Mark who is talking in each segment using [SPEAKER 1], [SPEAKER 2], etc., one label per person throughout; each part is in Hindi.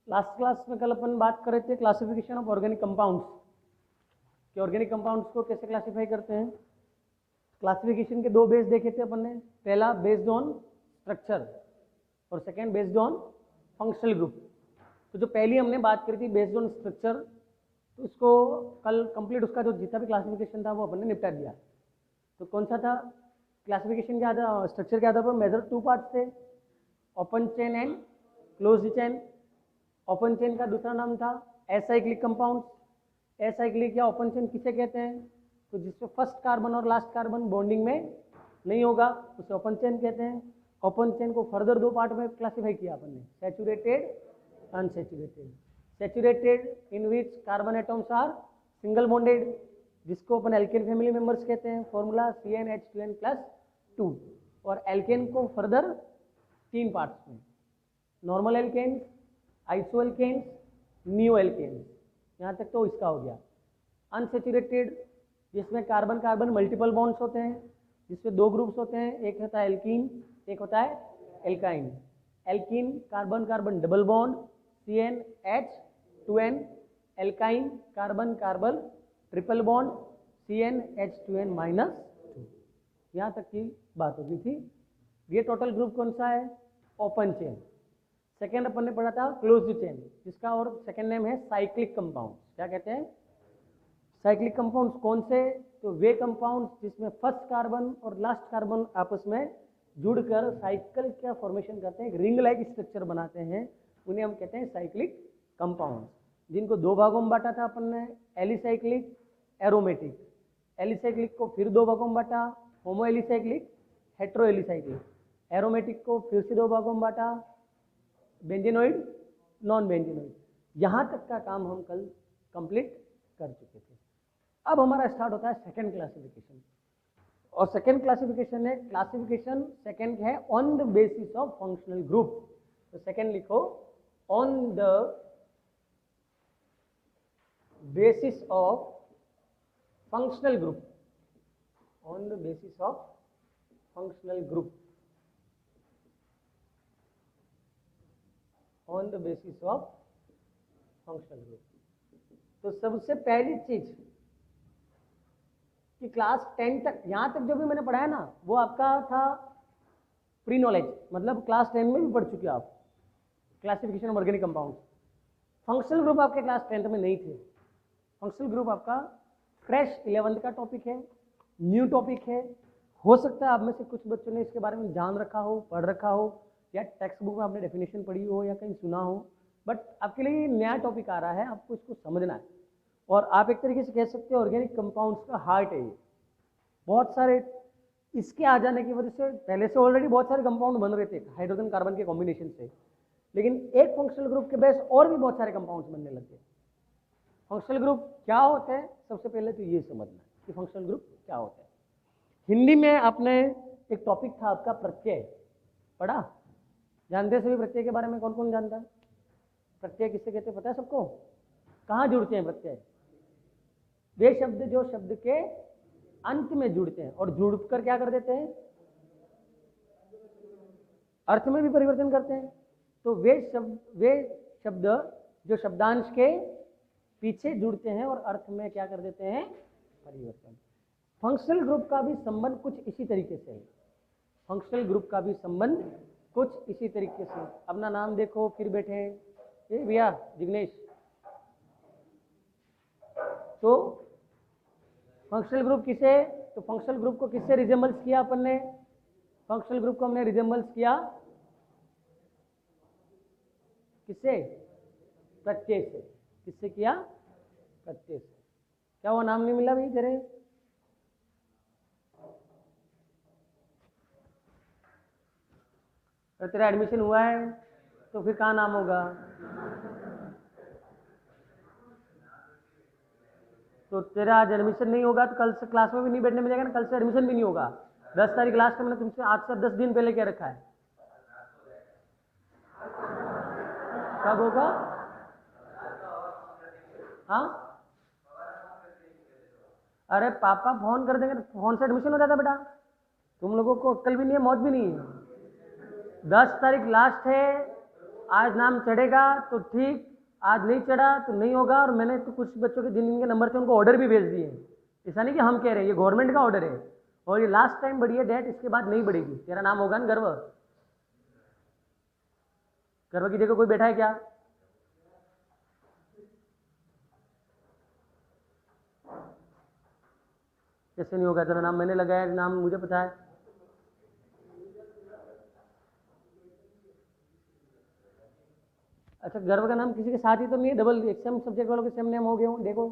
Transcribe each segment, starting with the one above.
[SPEAKER 1] लास्ट क्लास में कल अपन बात कर रहे थे क्लासिफिकेशन ऑफ ऑर्गेनिक कंपाउंड्स कि ऑर्गेनिक कंपाउंड्स को कैसे क्लासिफाई करते हैं। क्लासिफिकेशन के दो बेस देखे थे अपन ने, पहला बेस्ड ऑन स्ट्रक्चर और second based on functional group. तो जो पहली हमने बात करी थी बेस्ड ऑन स्ट्रक्चर, तो उसको कल कंप्लीट उसका जो जितना भी क्लासिफिकेशन था वो अपन ने निपटा दिया। तो कौन सा था क्लासिफिकेशन के आधार, स्ट्रक्चर के आधार पर मेजर टू पार्ट्स थे, open chain and closed chain. Open chain का दूसरा नाम था एसाइक्लिक कंपाउंड। एसाइक्लिक या ओपन चेन किसे कहते हैं? तो जिसमें फर्स्ट कार्बन और लास्ट कार्बन बॉन्डिंग में नहीं होगा उसे ओपन चेन कहते हैं। ओपन चेन को फर्दर दो पार्ट में क्लासिफाई किया अपन ने, saturated, unsaturated. Saturated in which carbon atoms are single bonded, जिसको अपन एल्केन फैमिली मेंबर्स कहते हैं, फॉर्मूला CnH2n+2। और एल्केन को फर्दर तीन पार्ट्स में, नॉर्मल एल्केन, आइसोएल्केन्स, नियो एल्केन्स, यहाँ तक तो इसका हो गया। अनसैचुरेटेड जिसमें कार्बन कार्बन मल्टीपल बॉन्ड्स होते हैं, जिसमें दो ग्रुप्स होते हैं, एक होता है एल्कीन, एक होता है alkyne. Alkene carbon carbon double bond CnH2n, alkyne carbon carbon triple bond CnH2n-2। यहाँ तक की बात होगी थी। ये टोटल ग्रुप कौन सा है? Open chain. सेकेंड अपन ने पढ़ा था क्लोज्ड चेन, जिसका और सेकेंड नेम है साइक्लिक कंपाउंड। क्या कहते हैं? साइक्लिक कंपाउंड्स कौन से? तो वे कंपाउंड्स जिसमें फर्स्ट कार्बन और लास्ट कार्बन आपस में जुड़कर साइकिल का फॉर्मेशन करते हैं, एक रिंग लाइक स्ट्रक्चर बनाते हैं, उन्हें हम कहते हैं साइक्लिक कंपाउंड्स। जिनको दो भागों में बांटा था अपन ने, एलिसाइक्लिक, एरोमेटिक। एलिसाइक्लिक को फिर दो भागों में बांटा, होमो एलिसाइक्लिक, हेट्रो एलिसाइक्लिक। एरोमेटिक को फिर से दो भागों में बांटा, बेंजीनोइड, नॉन बेंजीनोइड। यहाँ तक का काम हम कल कंप्लीट कर चुके थे। अब हमारा स्टार्ट होता है सेकंड क्लासिफिकेशन, और सेकंड क्लासिफिकेशन है, क्लासिफिकेशन सेकंड है on the basis of functional group. तो सेकंड लिखो, on the basis of functional group. On the basis of functional group, on the basis of functional group. तो सबसे पहली चीज कि क्लास 10 तक, यहां तक जो भी मैंने पढ़ाया ना वो आपका था प्री नॉलेज, मतलब क्लास 10 में भी पढ़ चुके आप classification of organic compound. Functional group आपके क्लास 10 में नहीं थे। फंक्शनल ग्रुप आपका फ्रेश 11th का टॉपिक है, न्यू टॉपिक है। हो सकता है आप में से कुछ बच्चों ने इसके बारे में जान रखा हो, पढ़ रखा हो, या टेक्स्ट बुक में आपने डेफिनेशन पढ़ी हो या कहीं सुना हो, बट आपके लिए नया टॉपिक आ रहा है, आपको इसको समझना है। और आप एक तरीके से कह सकते हो ऑर्गेनिक कंपाउंड्स का हार्ट है ये। बहुत सारे इसके आ जाने की वजह से पहले से ऑलरेडी बहुत सारे कंपाउंड बन रहे थे हाइड्रोजन कार्बन के कॉम्बिनेशन से, लेकिन एक फंक्शनल ग्रुप के बेस और भी बहुत सारे कंपाउंड्स बनने लग गए। फंक्शनल ग्रुप क्या होते हैं? सबसे पहले तो ये समझना है कि फंक्शनल ग्रुप क्या होता है। हिंदी में आपने एक टॉपिक था आपका प्रत्यय पढ़ा, जानते सभी प्रत्यय के बारे में? कौन कौन जानता है? प्रत्यय किससे कहते हैं पता है सबको? कहाँ जुड़ते हैं प्रत्यय? वे शब्द जो शब्द के अंत में जुड़ते हैं और जुड़कर क्या कर देते हैं? अर्थ में भी परिवर्तन करते हैं। तो वे शब्द जो शब्दांश के पीछे जुड़ते हैं और अर्थ में क्या कर देते हैं? परिवर्तन। फंक्शनल ग्रुप का भी संबंध कुछ इसी तरीके से है। फंक्शनल ग्रुप का भी संबंध कुछ इसी तरीके से। अपना नाम देखो, फिर बैठे ये भैया जिग्नेश। तो फंक्शनल ग्रुप किसे, तो फंक्शनल ग्रुप को किससे रिजेंबल्स किया अपन ने? फंक्शनल ग्रुप को हमने रिजेंबल्स किया किससे? प्रत्यय से। किससे किया? प्रत्यय से। क्या वो नाम नहीं मिला भाई तेरे? अगर तेरा एडमिशन हुआ है तो फिर कहाँ नाम होगा? तो तेरा आज एडमिशन नहीं होगा तो कल से क्लास में भी नहीं बैठने मिलेगा ना, कल से एडमिशन भी नहीं होगा। 10 तारीख लास्ट में मैंने तुमसे आज से 10 दिन पहले क्या रखा है? कब होगा? हाँ, अरे पापा फोन कर देंगे, फोन से एडमिशन हो जाता बेटा। तुम लोगों को अक्ल भी नहीं है, मौत भी नहीं है। 10 तारीख लास्ट है, आज नाम चढ़ेगा तो ठीक, आज नहीं चढ़ा तो नहीं होगा। और मैंने तो कुछ बच्चों के जिनके नंबर थे उनको ऑर्डर भी भेज दिए। ऐसा नहीं कि हम कह रहे हैं, ये गवर्नमेंट का ऑर्डर है और ये लास्ट टाइम बढ़ी है डेट, इसके बाद नहीं बढ़ेगी। तेरा नाम होगा ना गर्व, गर्व की जगह कोई बैठा है क्या? कैसे नहीं होगा? तेरा नाम मैंने लगाया, नाम मुझे पता है। अच्छा, गर्व का नाम किसी के साथ ही तो नहीं है? डबल सेम सब्जेक्ट वालों के सेम नेम हो गए हों, देखो।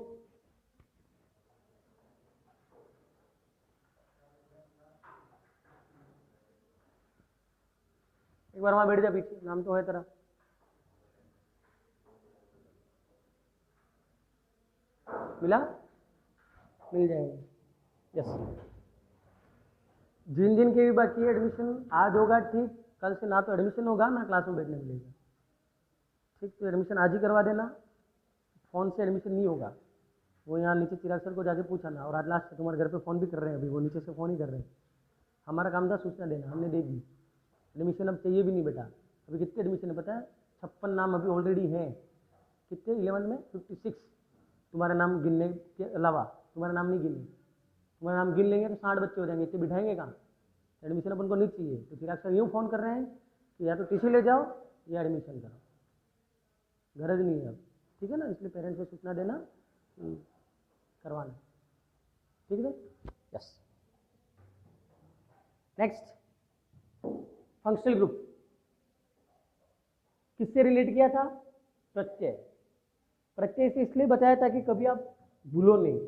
[SPEAKER 1] एक बार वहां बैठ जा पीछे, नाम तो है तेरा। मिला? मिल जाएगा, यस। जिन जिन के भी बाकी है एडमिशन, आज होगा ठीक, कल से ना तो एडमिशन होगा ना क्लास में बैठने मिलेगा। ठीक, तो एडमिशन आज ही करवा देना। फ़ोन से एडमिशन नहीं होगा, वो यहाँ नीचे चिराग सर को जाके पूछा ना। और आज लास्ट से तुम्हारे घर पे फ़ोन भी कर रहे हैं, अभी वो नीचे से फ़ोन ही कर रहे हैं। हमारा काम था सूचना देना, हमने दे दी। एडमिशन अब चाहिए भी नहीं बेटा। अभी कितने एडमिशन है पता है? 56 नाम अभी ऑलरेडी हैं। कितने? 11 में 56। तुम्हारा नाम गिनने के अलावा तुम्हारा नाम नहीं गिने। तुम्हारा नाम गिन लेंगे तो 60 बच्चे हो जाएंगे, इतने बिठाएंगे कहाँ? एडमिशन अपन को नहीं चाहिए। तो चिराग सर यूँ फ़ोन कर रहे हैं कि या तो टीसी ले जाओ या एडमिशन करो, गरज नहीं है अब। ठीक है ना? इसलिए पेरेंट्स को सूचना देना, करवाना। ठीक है, यस। नेक्स्ट, फंक्शनल ग्रुप किससे रिलेट किया था? प्रत्यय। प्रत्यय से इसलिए बताया था कि कभी आप भूलो नहीं।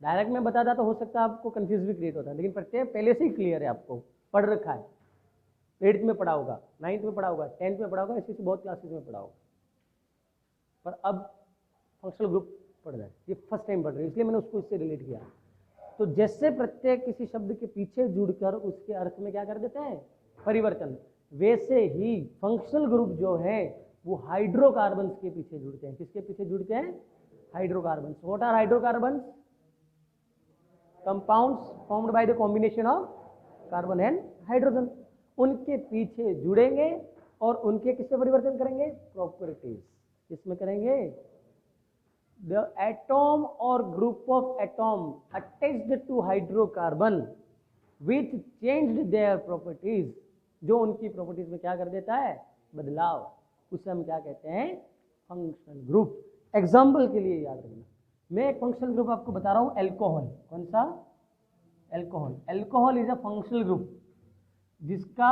[SPEAKER 1] डायरेक्ट में बताता तो हो सकता है आपको कंफ्यूज भी क्रिएट होता है, लेकिन प्रत्यय पहले से ही क्लियर है, आपको पढ़ रखा है। 8th में पढ़ा होगा, 9th में पढ़ा होगा, 10th में पढ़ा होगा, ऐसी बहुत क्लासेस में पढ़ा होगा। पर अब फंक्शनल ग्रुप पढ़ रहा है, ये फर्स्ट टाइम पढ़ रहे हैं, इसलिए मैंने उसको इससे रिलेट किया। तो जैसे प्रत्यय किसी शब्द के पीछे जुड़कर उसके अर्थ में क्या कर देते हैं? परिवर्तन, वैसे ही फंक्शनल ग्रुप जो है वो हाइड्रोकार्बन्स के पीछे जुड़ते हैं। किसके पीछे जुड़ते हैं? Hydrocarbons. What are hydrocarbons? Compounds formed by the combination of carbon and hydrogen. उनके पीछे जुड़ेंगे और उनके किससे परिवर्तन करेंगे? प्रॉपर्टीज। किसमें करेंगे? The atom or group of atom attached to hydrocarbon which changed their properties, जो उनकी प्रॉपर्टीज में क्या कर देता है? बदलाव, उसे हम क्या कहते हैं? Functional group. एग्जाम्पल के लिए याद रखना, मैं एक फंक्शनल ग्रुप आपको बता रहा हूं, एल्कोहल। कौन सा? Alcohol. Alcohol is a functional group जिसका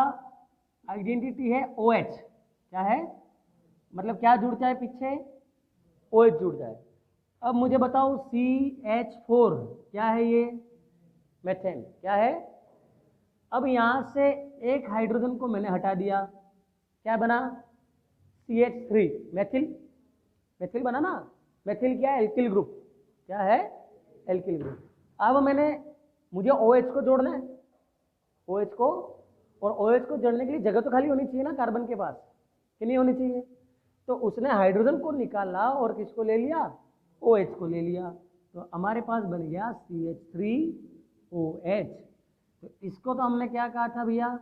[SPEAKER 1] आइडेंटिटी है OH। क्या है? मतलब क्या जुड़ जाए पीछे? OH जुड़ जाए। अब मुझे बताओ CH4 क्या है? ये मेथेन। क्या है? अब यहां से एक हाइड्रोजन को मैंने हटा दिया, क्या बना? CH3, methyl. मेथिल बना ना? मेथिल क्या है? Alkyl group. क्या है? Alkyl group. अब मुझे OH को जोड़ना है, OH को, और OH को जोड़ने के लिए जगह तो खाली होनी चाहिए ना कार्बन के पास, कि नहीं होनी चाहिए? तो उसने हाइड्रोजन को निकाला और किसको ले लिया? OH को ले लिया। तो हमारे पास बन गया CH3OH। तो इसको तो हमने क्या कहा था भैया?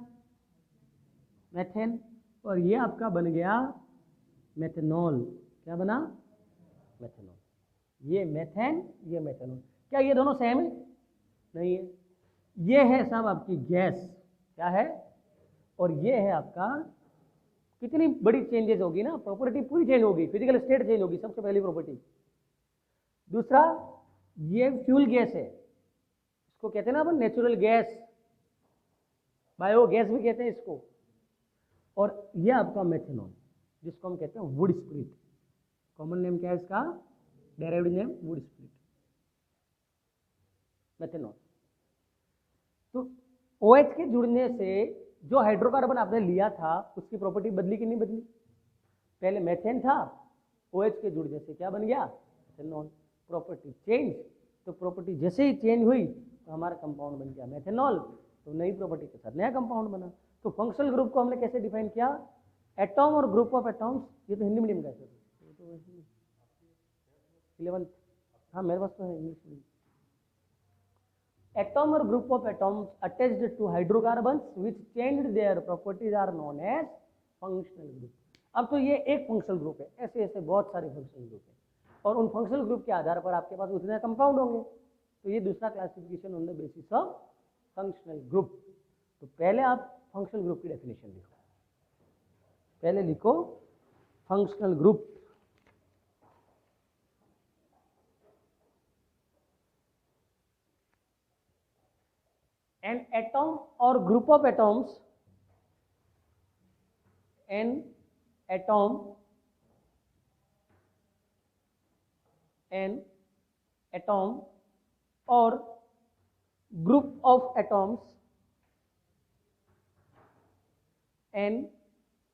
[SPEAKER 1] मेथेन। और ये आपका बन गया मेथेनॉल। क्या बना? मेथेनॉल। ये मेथेन, ये मेथेनॉल। क्या ये दोनों सेम है? नहीं है। ये है साहब आपकी गैस। क्या है? और ये है आपका, कितनी बड़ी चेंजेस होगी ना, प्रॉपर्टी पूरी चेंज होगी, फिजिकल स्टेट चेंज होगी, सबसे पहली प्रॉपर्टी। दूसरा, ये फ्यूल गैस है, इसको कहते हैं ना अपन नेचुरल गैस, बायोगैस भी कहते हैं इसको। और ये आपका मेथेनॉल जिसको हम कहते हैं वुड स्प्रिट। कॉमन नेम क्या है इसका? Derived name would spirit, methanol. तो OH के जुड़ने से जो हाइड्रोकार्बन आपने लिया था उसकी प्रॉपर्टी बदली कि नहीं बदली? पहले मेथेन था, OH के जुड़ने से क्या बन गया? मेथेनॉल। Property change. तो प्रॉपर्टी जैसे ही चेंज हुई तो हमारा कंपाउंड बन गया मेथेनॉल। तो नई प्रॉपर्टी के साथ नया कंपाउंड बना। तो फंक्शनल ग्रुप को हमने कैसे डिफाइन किया? एटॉम और ग्रुप ऑफ एटॉम्स। ये तो हिंदी मीडियम का है, 11th। हाँ मेरे पास तो है English medium. Atom or group of atoms attached to hydrocarbons which changed their properties are known as functional group. अब तो ये एक फंक्शनल ग्रुप है, ऐसे ऐसे बहुत सारे फंक्शनल ग्रुप है और उन फंक्शनल ग्रुप के आधार पर आपके पास उतने कंपाउंड होंगे। तो ये दूसरा classification on the basis of functional group. तो पहले आप फंक्शनल ग्रुप की डेफिनेशन लिखो, पहले लिखो functional group. An atom or group of atoms, an atom, an atom or group of atoms, an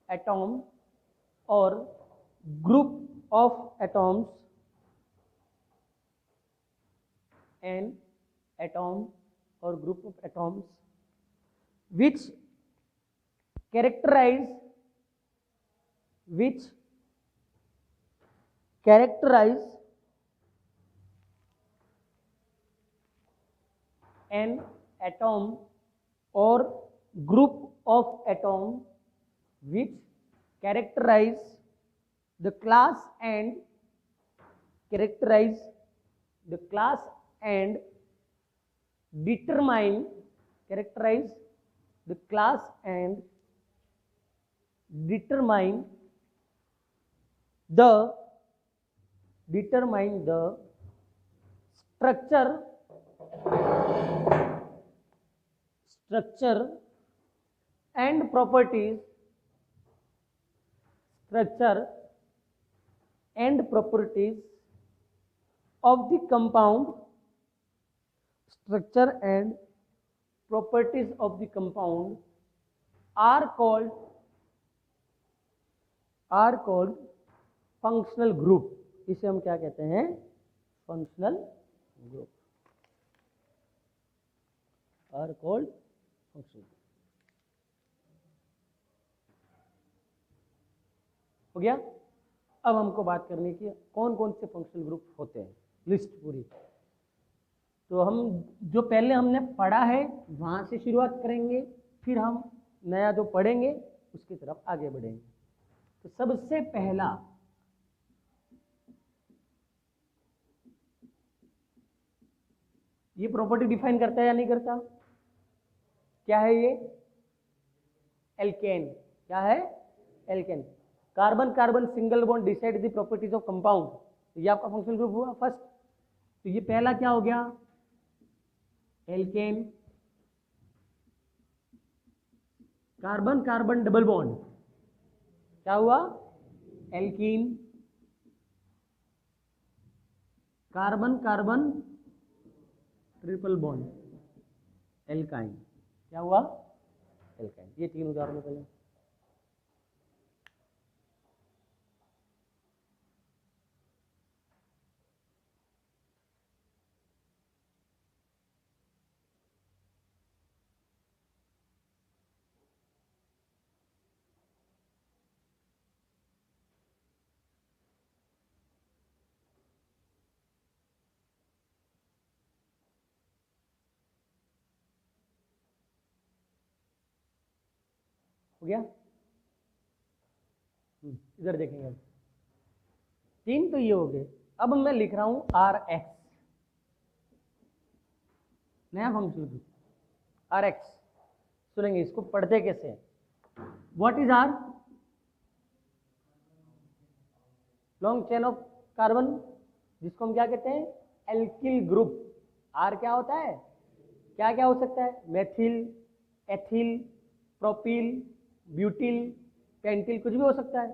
[SPEAKER 1] atom or group of atoms, an atom or group of atoms which characterize an atom or group of atom which characterize the class and determine the class and determine the structure and properties of the compound, are called functional group। इसे हम क्या कहते हैं? Functional group. Are called functional group. हो गया। अब हमको बात करनी की कौन कौन से फंक्शनल ग्रुप होते हैं, लिस्ट पूरी। तो हम जो पहले हमने पढ़ा है वहां से शुरुआत करेंगे, फिर हम नया जो पढ़ेंगे उसकी तरफ आगे बढ़ेंगे। तो सबसे पहला ये प्रॉपर्टी डिफाइन करता है या नहीं करता? क्या है ये? एल्केन। क्या है? Alkane. Carbon carbon single bond decide the properties of compound. तो ये आपका फंक्शनल ग्रुप हुआ फर्स्ट। तो ये पहला क्या हो गया? Alkane. Carbon carbon double bond क्या हुआ? Alkene. Carbon carbon triple bond alkyne. क्या हुआ? एल्काइन। ये तीन उदाहरण पहले। हो गया? इधर देखेंगे अब। तीन तो ये हो गए। अब मैं लिख रहा हूं आर एक्स, नया फंक्शन ग्रुप आर एक्स। सुनेंगे इसको पढ़ते कैसे हैं। What is R? Long chain of carbon, जिसको हम क्या कहते हैं? Alkyl group. आर क्या होता है? क्या क्या हो सकता है? Methyl, ethyl, propyl, butyl, pentyl, कुछ भी हो सकता है।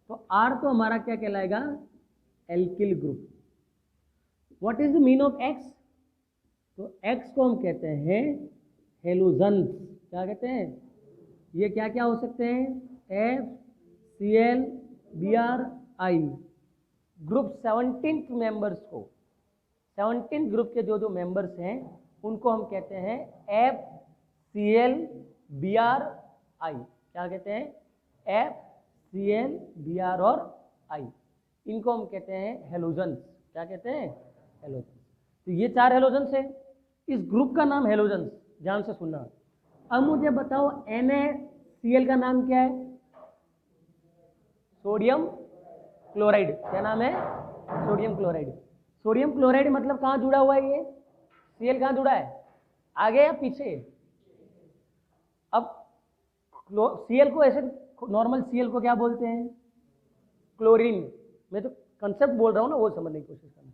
[SPEAKER 1] तो आर तो हमारा क्या कहलाएगा? Alkyl group. What is the mean of x? तो एक्स को हम कहते हैं हेलोजन। क्या कहते हैं? ये क्या क्या हो सकते हैं? FCl, Br, I। Group 17 members को, 17 ग्रुप के जो मेंबर्स हैं उनको हम कहते हैं FCl, Br, I। क्या कहते हैं? FCl, Br और I। इनको हम कहते हैं हेलोजन। क्या कहते हैं? हेलोजन। तो ये 4 हेलोजन है। इस ग्रुप का नाम हेलोजन, ध्यान से सुनना। अब मुझे बताओ NaCl का नाम क्या है? Sodium chloride. क्या नाम है? Sodium chloride. सोडियम क्लोराइड मतलब कहाँ जुड़ा हुआ है ये? Cl कहाँ जुड़ा है? आगे या पीछे? अब Cl को ऐसे नॉर्मल Cl को क्या बोलते हैं? क्लोरीन। मैं तो कंसेप्ट बोल रहा हूँ ना, वो समझने की कोशिश करना।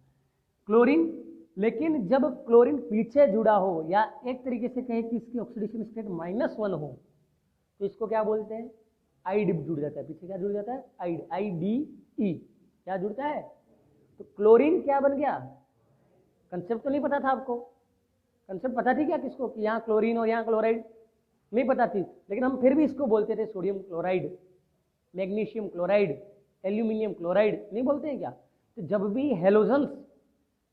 [SPEAKER 1] क्लोरीन। लेकिन जब क्लोरीन पीछे जुड़ा हो या एक तरीके से कहें कि इसकी ऑक्सीडेशन स्टेट -1 हो तो इसको क्या बोलते हैं? आइड जुड़ जाता है। पीछे क्या जुड़ जाता है? आइड, IDE। क्या जुड़ता है? तो क्लोरीन क्या बन गया? कंसेप्ट तो नहीं पता था आपको? कंसेप्ट पता थी क्या किसको कि यहाँ क्लोरीन और यहाँ क्लोराइड? नहीं पता थी, लेकिन हम फिर भी इसको बोलते थे sodium chloride, magnesium chloride, aluminium chloride, नहीं बोलते हैं क्या? तो जब भी हेलोजन्स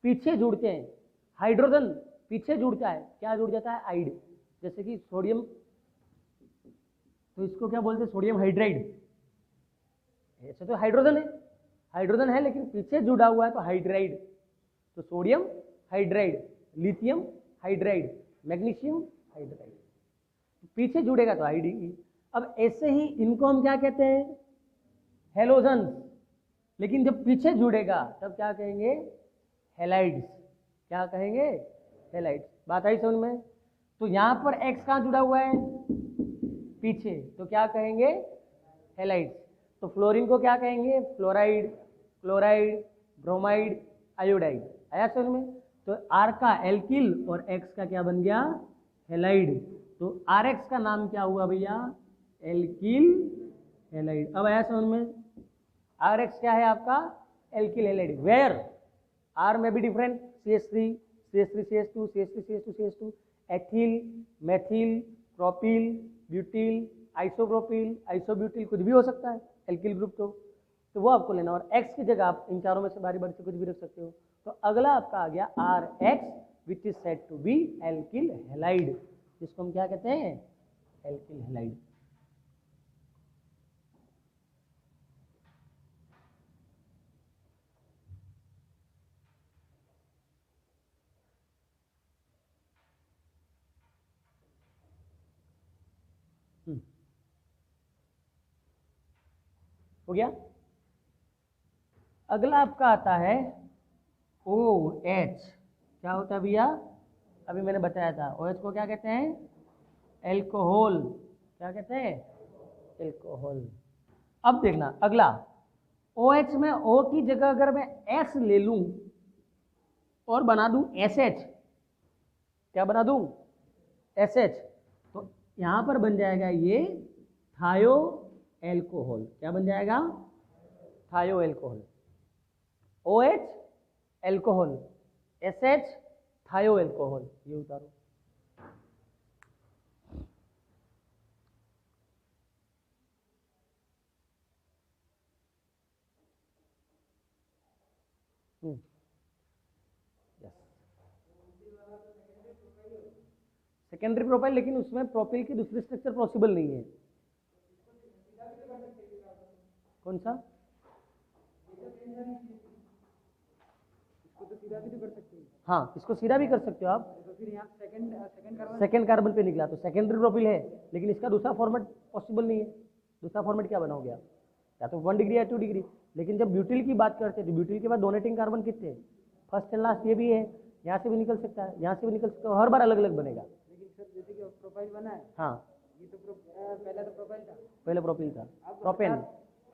[SPEAKER 1] पीछे जुड़ते हैं, हाइड्रोजन पीछे जुड़ता है, क्या जुड़ जाता है? आइड। जैसे कि सोडियम, तो इसको क्या बोलते हैं? Sodium hydride. ऐसे तो हाइड्रोजन है लेकिन पीछे जुड़ा हुआ है तो हाइड्राइड। तो sodium hydride, lithium hydride, magnesium hydride. पीछे जुड़ेगा तो IDE। अब ऐसे ही इनको हम क्या कहते हैं? हेलोजन। लेकिन जब पीछे जुड़ेगा तब क्या कहेंगे? हेलाइड्स। क्या कहेंगे? हेलाइड्स। बात आई समझ में? तो यहां पर X कहाँ जुड़ा हुआ है? पीछे, तो क्या कहेंगे? हेलाइड्स। तो फ्लोरीन को क्या कहेंगे? Fluoride, chloride, bromide, iodide. आया समझ में? तो R का एल्किल और X का क्या बन गया? हेलाइड। तो RX का नाम क्या हुआ भैया? Alkyl halide. अब आया समझ में? RX क्या है आपका? Alkyl halide. वेयर R में भी different, CH3, CH3, CH2, CH3, CH2, CH2, ethyl, methyl, propyl, butyl, isopropyl, isobutyl, कुछ भी हो सकता है एल्किल ग्रुप। तो वो आपको लेना। और X की जगह आप इन चारों में से बारी बारी से कुछ भी रख सकते हो। तो अगला आपका आ गया RX, which is said to be alkyl halide, जिसको हम क्या कहते हैं? Alkyl halide. हो गया? अगला आपका आता है OH। क्या होता है भैया? अभी मैंने बताया था। OH को क्या कहते हैं? एल्कोहल। क्या कहते हैं? एल्कोहल। अब देखना अगला, OH में O की जगह अगर मैं S ले लूं और बना दूं SH, क्या बना दूं? SH, तो यहां पर बन जाएगा ये थायो एल्कोहल। क्या बन जाएगा? थायो एल्कोहल। OH एल्कोहल, SH थायो एल्कोहल। ये उतारो। सेकेंडरी प्रोफाइल, लेकिन उसमें प्रोपिल की दूसरी स्ट्रक्चर पॉसिबल नहीं है। कौन सा? इसको तो सीधा भी तो कर सकते हैं। हाँ, इसको सीधा भी कर सकते हो आप। तो फिर यहाँ सेकेंड कार्बन पे निकला तो सेकेंडरी प्रोपिल है, लेकिन इसका दूसरा फॉर्मेट पॉसिबल नहीं है। दूसरा फॉर्मेट क्या बनाओगे आप? या तो 1 डिग्री या 2 डिग्री। लेकिन जब ब्यूटिल की बात करते हैं तो ब्यूटिल के बाद डोनेटिंग कार्बन कितने हैं? First and last. ये भी है, यहाँ से भी निकल सकता है, यहाँ से भी निकल सकता है, हर बार अलग अलग बनेगा। लेकिन सर जैसे कि प्रोफाइल बना है, हाँ, ये तो पहले तो प्रोफाइल था, पहले प्रोपिल था, प्रोपेन।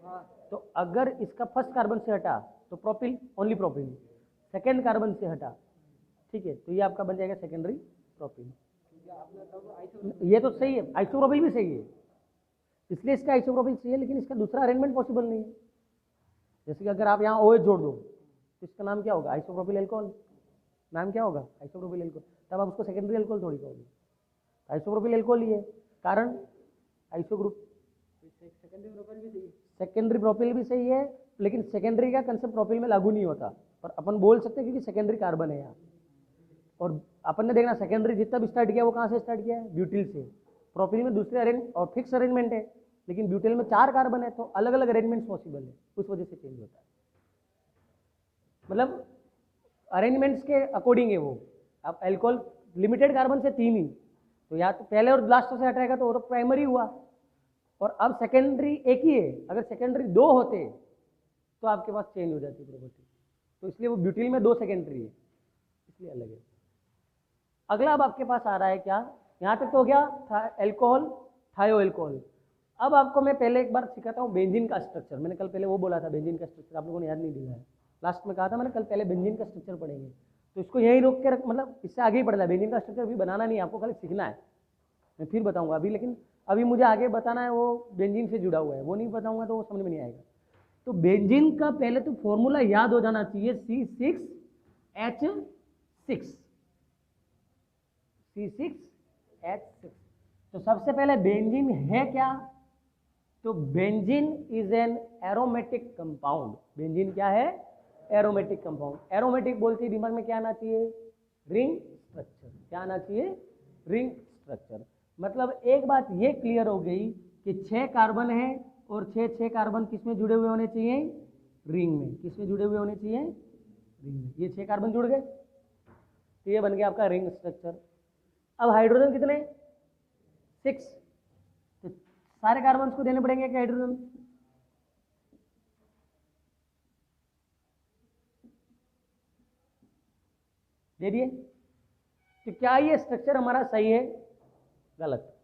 [SPEAKER 1] हाँ, तो अगर इसका फर्स्ट कार्बन से हटा तो propyl, only propyl. Second carbon से हटा, ठीक है, तो ये आपका बन जाएगा सेकेंडरी प्रोपिल। ये तो सही है, आइसोप्रोपिल भी सही है, इसलिए इसका आइसोप्रोपिल सही है, लेकिन इसका दूसरा अरेंजमेंट पॉसिबल नहीं है। जैसे कि अगर आप यहाँ OH जोड़ दो तो इसका नाम क्या होगा? Isopropyl alcohol. नाम क्या होगा? Isopropyl alcohol. तब आप उसको सेकेंडरी एल्कोहल थोड़ी कहोगे, आइसोप्रोपिल एल्कोहल ही है। कारण आइसो ग्रुप। सेकेंडरी प्रोपिल भी सही है, सेकेंडरी प्रोपिल भी सही है, लेकिन सेकेंडरी का कंसेप्ट प्रोपिल में लागू नहीं होता, पर अपन बोल सकते हैं क्योंकि सेकेंडरी कार्बन है यहाँ। और अपन ने देखना सेकेंडरी जितना भी स्टार्ट किया वो कहाँ से स्टार्ट किया है? ब्यूटिल से। प्रोपिल में दूसरे अरेंज और फिक्स अरेंजमेंट है, लेकिन ब्यूटिल में 4 कार्बन है, तो अलग अलग अरेंजमेंट पॉसिबल है, उस वजह से चेंज होता है। मतलब अरेंजमेंट्स के अकॉर्डिंग है वो। अब एल्कोहल लिमिटेड कार्बन से 3 ही, तो या तो पहले और लास्ट से हटाएगा तो प्राइमरी हुआ, और अब सेकेंडरी एक ही है, अगर सेकेंडरी 2 होते तो आपके पास चेंज हो जाती प्रॉपर्टी, तो इसलिए वो ब्यूटिल में 2 सेकेंडरी है, इसलिए अलग है। अगला अब आपके पास आ रहा है क्या, यहाँ तक तो हो गया एल्कोहल, थायो एल्कोहल। अब आपको मैं पहले एक बार सिखाता हूँ बेंजीन का स्ट्रक्चर। मैंने कल पहले वो बोला था बेंजीन का स्ट्रक्चर, आप लोगों ने याद नहीं दिया है, लास्ट में कहा था मैंने कल पहले बेंजीन का स्ट्रक्चर पढ़ेंगे, तो इसको यहीं रोक के रख, मतलब इससे आगे ही पढ़ना है। बेंजीन का स्ट्रक्चर भी बनाना नहीं है आपको, खाली सीखना है, मैं फिर बताऊंगा अभी, लेकिन अभी मुझे आगे बताना है वो बेंजीन से जुड़ा हुआ है, वो नहीं बताऊंगा तो वो समझ में नहीं आएगा। तो बेंजीन का पहले तो फॉर्मूला याद हो जाना चाहिए, C6H6, C6H6। तो सबसे पहले बेंजीन है क्या, तो benzene is an aromatic compound. Benzene क्या है, एरोमेटिक कंपाउंड। एरोमेटिक बोलते ही दिमाग में क्या आना चाहिए, रिंग स्ट्रक्चर। क्या आना चाहिए, रिंग स्ट्रक्चर। मतलब एक बात ये क्लियर हो गई कि 6 कार्बन है और 6 कार्बन किस में जुड़े हुए होने चाहिए, रिंग में। किस में जुड़े हुए होने चाहिए, रिंग में। ये 6 कार्बन जुड़ गए तो ये बन गया आपका रिंग स्ट्रक्चर। अब हाइड्रोजन कितने, 6, तो सारे कार्बन को देने पड़ेंगे क्या हाइड्रोजन, दे दिए। तो क्या ये स्ट्रक्चर हमारा सही है, गलत।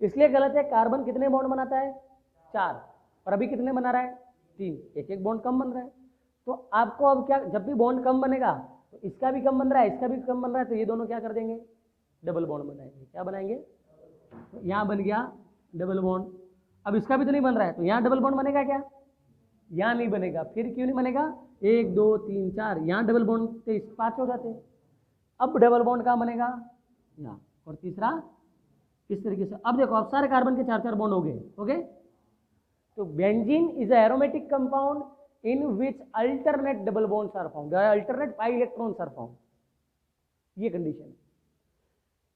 [SPEAKER 1] इसलिए गलत है, कार्बन कितने बॉन्ड बनाता है, 4, और अभी कितने बना रहा है, 3, एक एक बॉन्ड कम बन रहा है। तो आपको अब क्या, जब भी बॉन्ड कम बनेगा तो इसका भी कम बन रहा है, इसका भी कम बन रहा है, तो ये दोनों क्या कर देंगे, डबल बॉन्ड बनाएंगे। क्या बनाएंगे, तो यहाँ बन गया डबल बॉन्ड। अब इसका भी तो नहीं बन रहा है, तो यहाँ डबल बॉन्ड बनेगा क्या, यहाँ नहीं बनेगा। फिर क्यों नहीं बनेगा, 1 2 3 4, यहाँ डबल बॉन्ड थे 5 हो जाते। अब डबल बॉन्ड कहाँ बनेगा, यहाँ। और तीसरा इस तरीके से। अब देखो, अब सारे कार्बन के 4 बॉन्ड हो गए, ओके। तो benzene is aromatic compound in which alternate double bonds are found, alternate pi electrons are found, ये कंडीशन है।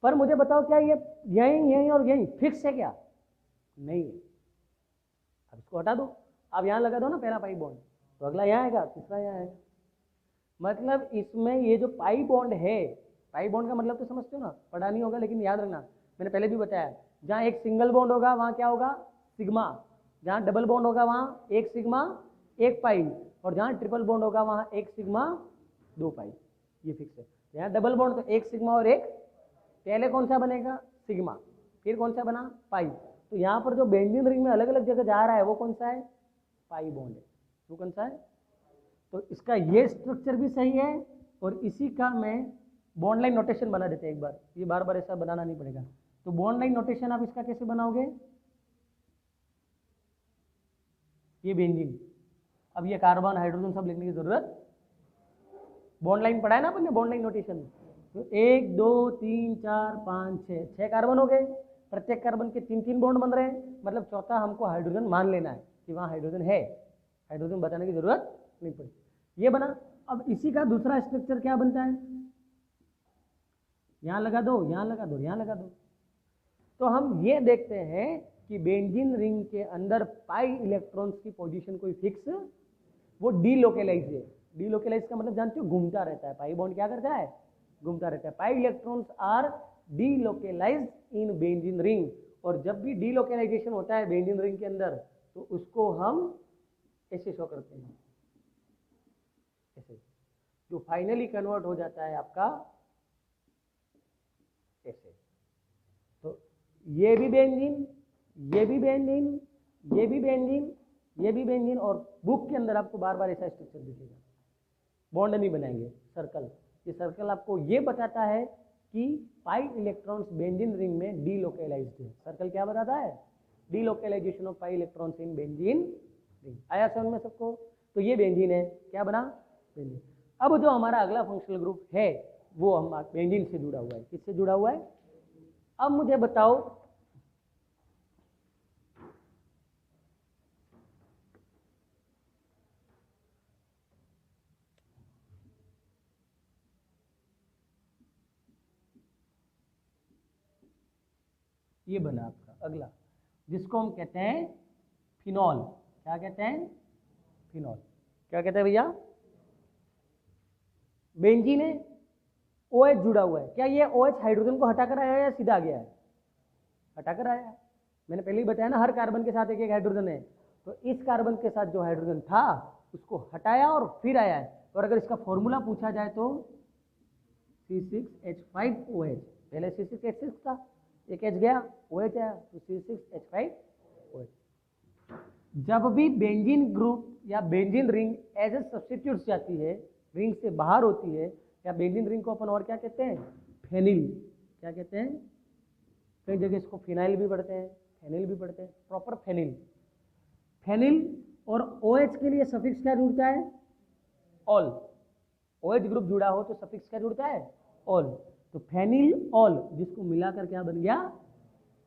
[SPEAKER 1] पर मुझे बताओ क्या ये यही और यही फिक्स है क्या, नहीं है। अब इसको हटा दो, अब यहां लगा दो ना पहला पाई बॉन्ड, तो अगला यहां आएगा, तीसरा यहां आएगा। मतलब इसमें ये जो पाई बॉन्ड है, पाई बॉन्ड का मतलब तो समझते हो ना, पढ़ा नहीं होगा लेकिन याद रखना, मैंने पहले भी बताया, जहां एक सिंगल बॉन्ड होगा वहां क्या होगा, सिग्मा। जहां डबल बॉन्ड होगा वहां एक सिग्मा 1 पाई, और जहां ट्रिपल बॉन्ड होगा वहां 1 सिग्मा 2 पाई, ये फिक्स है। यहाँ डबल बॉन्ड तो 1 सिग्मा और 1, पहले कौन सा बनेगा, सिग्मा, फिर कौन सा बना, पाई। तो यहाँ पर जो बेंजीन रिंग में अलग अलग जगह जा रहा है वो कौन सा है, पाई बॉन्ड है। वो कौन सा है, तो इसका ये स्ट्रक्चर भी सही है, और इसी का मैं बॉन्ड लाइन नोटेशन बना देते हैं एक बार, ये बार बार ऐसा बनाना नहीं पड़ेगा। तो बॉन्ड लाइन नोटेशन आप इसका कैसे बनाओगे, ये बेंजीन, अब ये कार्बन हाइड्रोजन सब लिखने की जरूरत, बॉन्ड लाइन पढ़ा है ना अपन ने, बॉन्ड लाइन नोटेशन। तो 1 2 3 4 5 6 कार्बन हो गए, प्रत्येक कार्बन के 3 बॉन्ड बन रहे हैं, मतलब चौथा हमको हाइड्रोजन मान लेना है कि वहां हाइड्रोजन है, हाइड्रोजन बताने की जरूरत नहीं पड़ी, ये बना। अब इसी का दूसरा स्ट्रक्चर क्या बनता है, यहां लगा दो, यहां लगा दो, यहां लगा दो। तो हम ये देखते हैं कि बेंजीन रिंग के अंदर पाई इलेक्ट्रॉन्स की पोजीशन कोई फिक्स, वो डीलोकेलाइज है। डीलोकेलाइज का मतलब जानते हो, घूमता रहता है। पाई बॉन्ड क्या करता है, घूमता रहता है। Pi electrons are delocalised in benzene ring, और जब भी डीलोकेलाइजेशन होता है बेंजीन रिंग के अंदर तो उसको हम ऐसे शो करते हैं, ऐसे, जो फाइनली कन्वर्ट हो जाता है आपका ऐसे। तो ये भी बेंजीन, ये भी बेंजीन, ये भी बेंजीन, ये भी बेंजीन, और बुक के अंदर आपको बार बार ऐसा स्ट्रक्चर दिखेगा। बॉन्ड नहीं बनाएंगे, सर्कल। ये सर्कल आपको ये बताता है कि पाई इलेक्ट्रॉन्स बेंजीन रिंग में डीलोकेलाइज्ड है। सर्कल क्या बताता है, delocalisation of pi electrons in benzene ring. आया समझ में सबको, तो ये बेंजीन है, क्या बना, बेंजीन। अब जो हमारा अगला फंक्शनल ग्रुप है वो हम बेंजीन से जुड़ा हुआ है। किससे जुड़ा हुआ है, अब मुझे बताओ, ये बना आपका अगला, जिसको हम कहते हैं फिनॉल। क्या कहते हैं, फिनॉल। क्या कहते हैं भैया, बेंजीन है, OH जुड़ा हुआ है। क्या ये OH हाइड्रोजन को हटाकर आया है या सीधा आ गया है, हटाकर आया है। मैंने पहले ही बताया ना, हर कार्बन के साथ एक एक हाइड्रोजन है, तो इस कार्बन के साथ जो हाइड्रोजन था उसको हटाया और फिर आया है। और अगर इसका फॉर्मूला पूछा जाए तो C6H5OH, पहले C6H6 था, एक H गया, OH आया, तो C6H5OH। जब भी बेंजीन ग्रुप या benzene ring as a substitute जाती है, रिंग से बाहर होती है, या बेंजीन रिंग को अपन और क्या कहते हैं, फेनिल, क्या कहते हैं, कई जगह इसको फिनाइल भी पढ़ते हैं, फेनिल भी पढ़ते हैं, प्रॉपर फेनिल। फेनिल और OH के लिए सफिक्स क्या जुड़ता है, ऑल। OH ग्रुप जुड़ा हो तो सफिक्स क्या जुड़ता है, ऑल। तो फेनिल ऑल, जिसको मिलाकर क्या बन गया,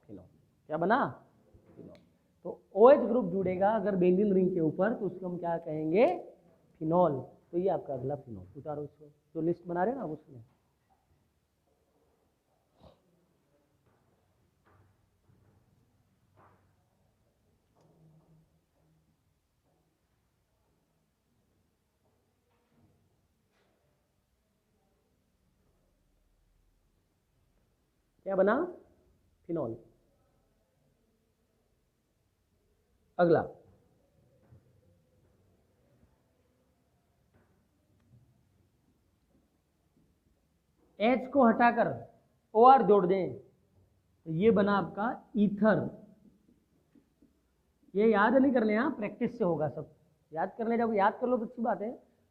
[SPEAKER 1] फिनॉल। क्या बना, फिनॉल। तो OH ग्रुप जुड़ेगा अगर बेंजीन रिंग के ऊपर, तो उसको हम क्या कहेंगे, फिनॉल। तो ये आपका अगला फिनॉल। उतारो इसको, जो लिस्ट बना रहे हैं ना उसमें। क्या बना, फिनॉल। अगला H को हटाकर OR जोड़ दें तो ये बना आपका ईथर। ये याद नहीं करने, यहाँ प्रैक्टिस से होगा सब। याद करने जाओगे, याद कर लो तो अच्छी बात है,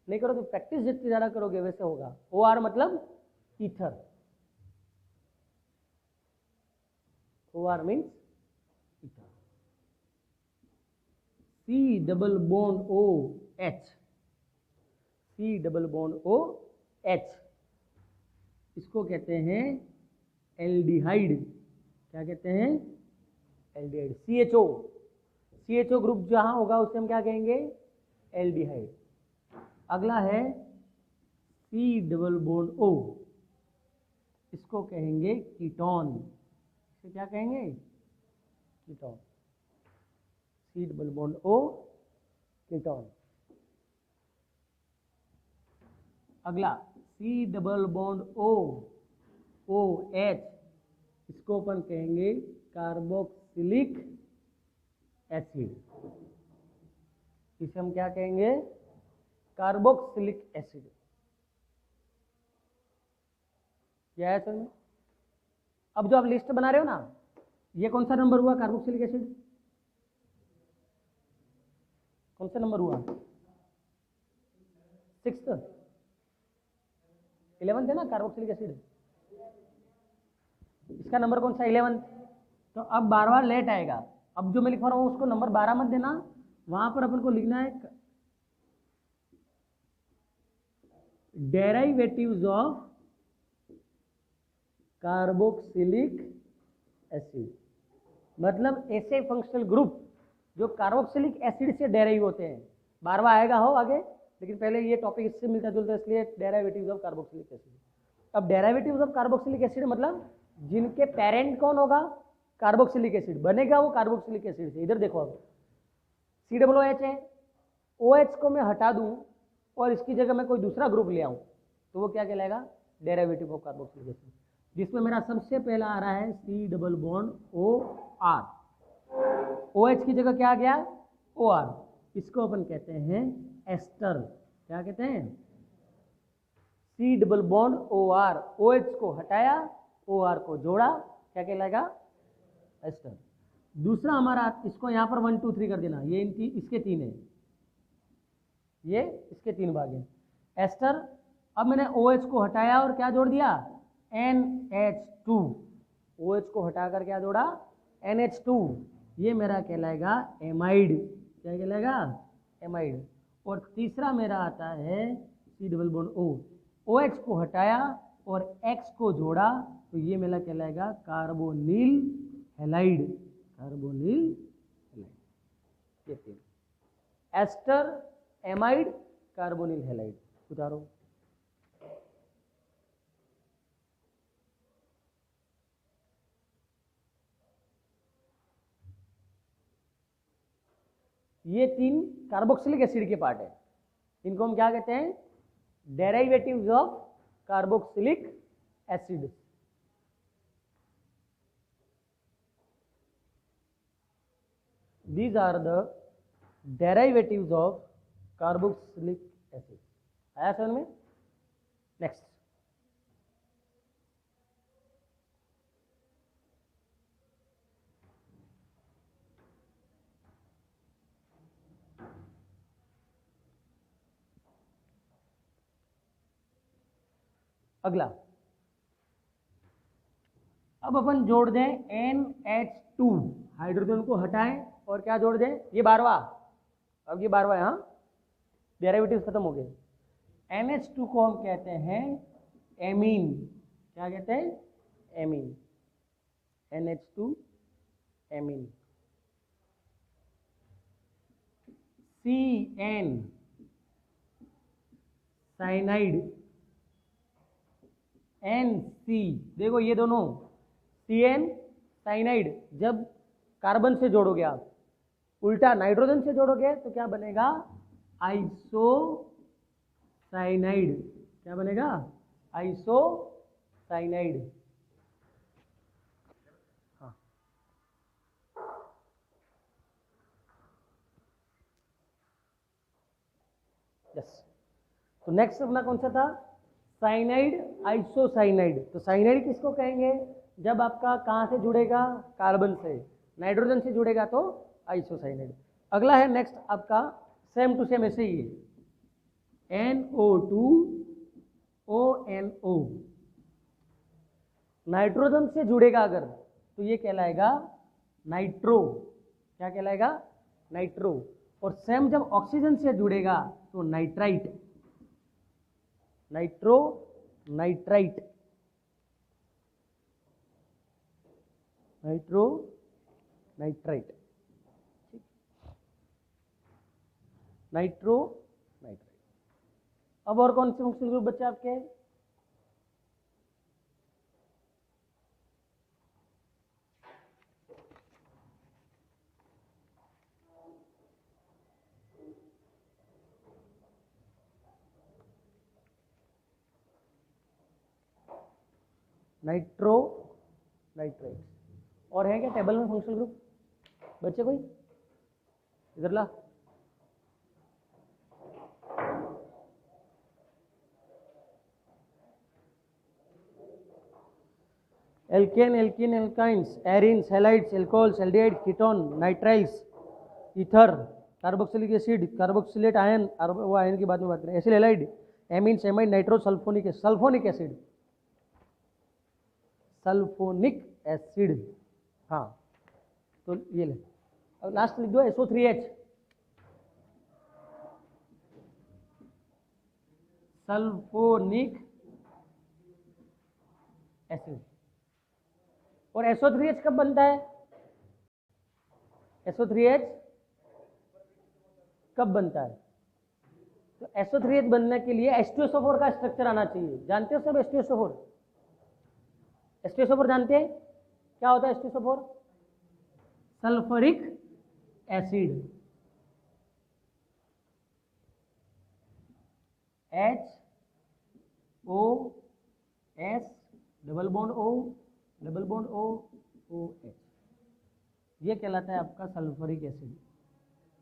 [SPEAKER 1] नहीं करो तो प्रैक्टिस जितनी ज्यादा करोगे वैसे होगा। OR मतलब ether, OR means ether. C double bond OH, C double bond OH, इसको कहते हैं एल्डिहाइड। क्या कहते हैं, एल्डिहाइड। CHO ग्रुप जहां होगा उसे हम क्या कहेंगे, एल्डिहाइड। अगला है C डबल बॉन्ड O, इसको कहेंगे कीटोन। इसे क्या कहेंगे, ketone. C double bond O, ketone. अगला C डबल बॉन्ड OH, इसको अपन कहेंगे कार्बोक्सिलिक एसिड। इसे हम क्या कहेंगे, कार्बोक्सिलिक एसिड। क्या है सर? अब जो आप लिस्ट बना रहे हो ना, ये कौन सा नंबर हुआ कार्बोक्सिलिक एसिड, कौन सा नंबर हुआ, 6th 11th है ना कार्बोक्सिलिक एसिड, इसका नंबर कौन सा, 11th। तो अब 12वां लेट आएगा। अब जो मैं लिख रहा हूं उसको नंबर 12 मत देना, वहां पर अपन को लिखना है डेरिवेटिव्स ऑफ कार्बोक्सिलिक एसिड। मतलब ऐसे फंक्शनल ग्रुप जो कार्बोक्सिलिक एसिड से डेराइव होते हैं। 12वां आएगा हो आगे, लेकिन पहले ये टॉपिक इससे मिलता जुलता है, इसलिए डेरिवेटिव्स ऑफ कार्बोक्सिलिक एसिड। अब डेरिवेटिव्स ऑफ कार्बोक्सिलिक एसिड मतलब जिनके पेरेंट कौन होगा, कार्बोक्सिलिक एसिड बनेगा वो कार्बोक्सिलिक एसिड से। इधर देखो, अब COOH है, OH को मैं हटा दूं और इसकी जगह मैं कोई दूसरा ग्रुप ले आऊं तो वो क्या कहलाएगा, डेरिवेटिव ऑफ कार्बोक्सिलिक एसिड। जिसमें मेरा सबसे पहला आ रहा है C double bond OR। OH की जगह क्या आ गया, OR। इसको अपन कहते हैं एस्टर। क्या कहते हैं, C double bond OR, OH को हटाया, OR को जोड़ा, क्या कहलाएगा, एस्टर। दूसरा हमारा, इसको यहां पर 1 2 3 कर देना, ये इसके 3 है, ये इसके 3 भाग हैं, एस्टर। अब मैंने OH को हटाया और क्या जोड़ दिया, NH2। OH को हटाकर क्या जोड़ा, NH2। ये मेरा कहलाएगा एमाइड। क्या कहलाएगा, एमाइड। और तीसरा मेरा आता है C double bond O, OH को हटाया और X को जोड़ा, तो ये मेरा कहलाएगा कार्बोनिल हैलाइड। Carbonyl halide. ये 3, एस्टर, एमाइड, कार्बोनिल हैलाइड। उतारो। ये 3 कार्बोक्सिलिक एसिड के पार्ट है। इनको हम क्या कहते हैं, derivatives of carboxylic acid. These are the derivatives of carboxylic acid. आया समझ में? नेक्स्ट, अगला, अब अपन जोड़ दें NH2, हाइड्रोजन को हटाएं और क्या जोड़ दें, ये 12वां, अब ये 12वां, यहाँ डेरिवेटिव्स खत्म हो गए। NH2 को हम कहते हैं एमीन, क्या कहते हैं, amine, NH2 amine. CN cyanide, NC, देखो ये दोनों CN साइनाइड, जब कार्बन से जोड़ोगे आप, उल्टा नाइट्रोजन से जोड़ोगे तो क्या बनेगा, आइसो साइनाइड, क्या बनेगा, आइसो साइनाइड। हाँ, यस। तो नेक्स्ट अपना कौन सा था, साइनाइड, आइसोसाइनाइड। तो साइनाइड किसको कहेंगे, जब आपका कहाँ से जुड़ेगा, कार्बन से, नाइट्रोजन से जुड़ेगा तो आइसोसाइनाइड। अगला है नेक्स्ट आपका, सेम टू सेम ऐसे ही है, NO2ONO, नाइट्रोजन से जुड़ेगा अगर तो ये कहलाएगा नाइट्रो, क्या कहलाएगा, नाइट्रो। और सेम जब ऑक्सीजन से जुड़ेगा तो nitrite, nitro nitrite, nitro nitrite, nitro nitrite. अब और कौन से फंक्शनल ग्रुप बच्चे आपके, नाइट्रो नाइट्राइट। और है क्या टेबल में फंक्शनल ग्रुप बच्चे, कोई इधर ला, alkane, alkene, alkynes, arenes, halides, alcohols, aldehydes, ketone, nitriles, ether, carboxylic acid, carboxylate ion, वो आयन की बात में बात करें, एसिल हैलाइड, एमीन, सेमाइड, nitro, sulphonic, sulphonic acid, sulphonic acid. हाँ, तो ये ले, अब लास्ट लिख दो SO3H, सल्फोनिक एसिड। और SO3H कब बनता है, SO3H कब बनता है, तो SO3H बनने के लिए H2SO4 का स्ट्रक्चर आना चाहिए। जानते हो सब H2SO4, H2SO4 जानते हैं क्या होता है H2SO4, sulphuric acid, HOS double bond O double bond OH, ये कहलाता है आपका सल्फ्यूरिक एसिड,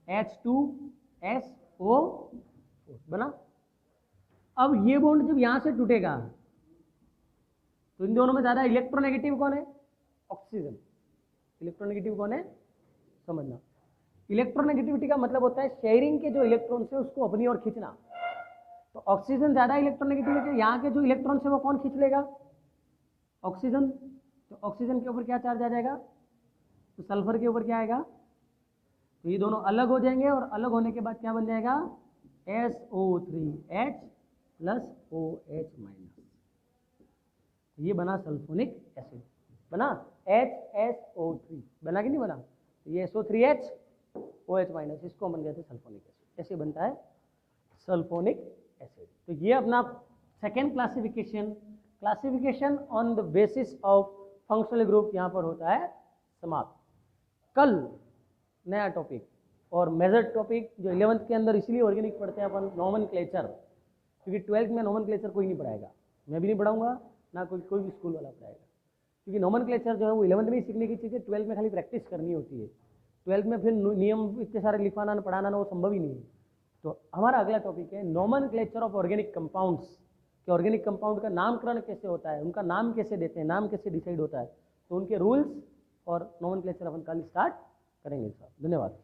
[SPEAKER 1] H2SO4 बना। अब ये बॉन्ड जब यहां से टूटेगा तो इन दोनों में ज्यादा इलेक्ट्रोनेगेटिव कौन है, ऑक्सीजन। इलेक्ट्रोनेगेटिव कौन है, समझना, इलेक्ट्रोनेगेटिविटी का मतलब होता है शेयरिंग के जो इलेक्ट्रॉन से उसको अपनी ओर खींचना। तो ऑक्सीजन ज्यादा इलेक्ट्रोनेगेटिव है, यहाँ के जो इलेक्ट्रॉन है वो कौन खींच लेगा, ऑक्सीजन। तो ऑक्सीजन के ऊपर क्या चार्ज आ जाएगा, तो सल्फर के ऊपर क्या आएगा, तो ये दोनों अलग हो जाएंगे और अलग होने के बाद क्या बन जाएगा, SO3H प्लस OH-, ये बना सल्फोनिक एसिड, बना HSO3, बना कि नहीं बना, ये SO3H OH-, इसको बन गया था सल्फोनिक एसिड। ऐसे बनता है सल्फोनिक एसिड। तो ये अपना second classification, classification on the basis of functional group यहाँ पर होता है समाप्त। कल नया टॉपिक और मेजर टॉपिक जो 11th के अंदर इसलिए ऑर्गेनिक पढ़ते हैं अपन, नॉमेनक्लेचर, क्योंकि 12th में नॉमेनक्लेचर कोई नहीं पढ़ाएगा, मैं भी नहीं पढ़ाऊंगा, ना कोई भी स्कूल वाला पढ़ाएगा, क्योंकि नॉमेनक्लेचर जो है वो 11th में ही सीखने की चीज़ है, 12th में खाली प्रैक्टिस करनी होती है। 12th में फिर नियम इतने सारे लिखाना पढ़ाना ना, वो संभव ही नहीं है। तो हमारा अगला टॉपिक है नोमेनक्लेचर ऑफ ऑर्गेनिक कंपाउंड्स, कि ऑर्गेनिक कंपाउंड का नामकरण कैसे होता है, उनका नाम कैसे देते हैं, नाम कैसे डिसाइड होता है, तो उनके रूल्स और नोमेनक्लेचर अपन कल स्टार्ट करेंगे साहब। धन्यवाद।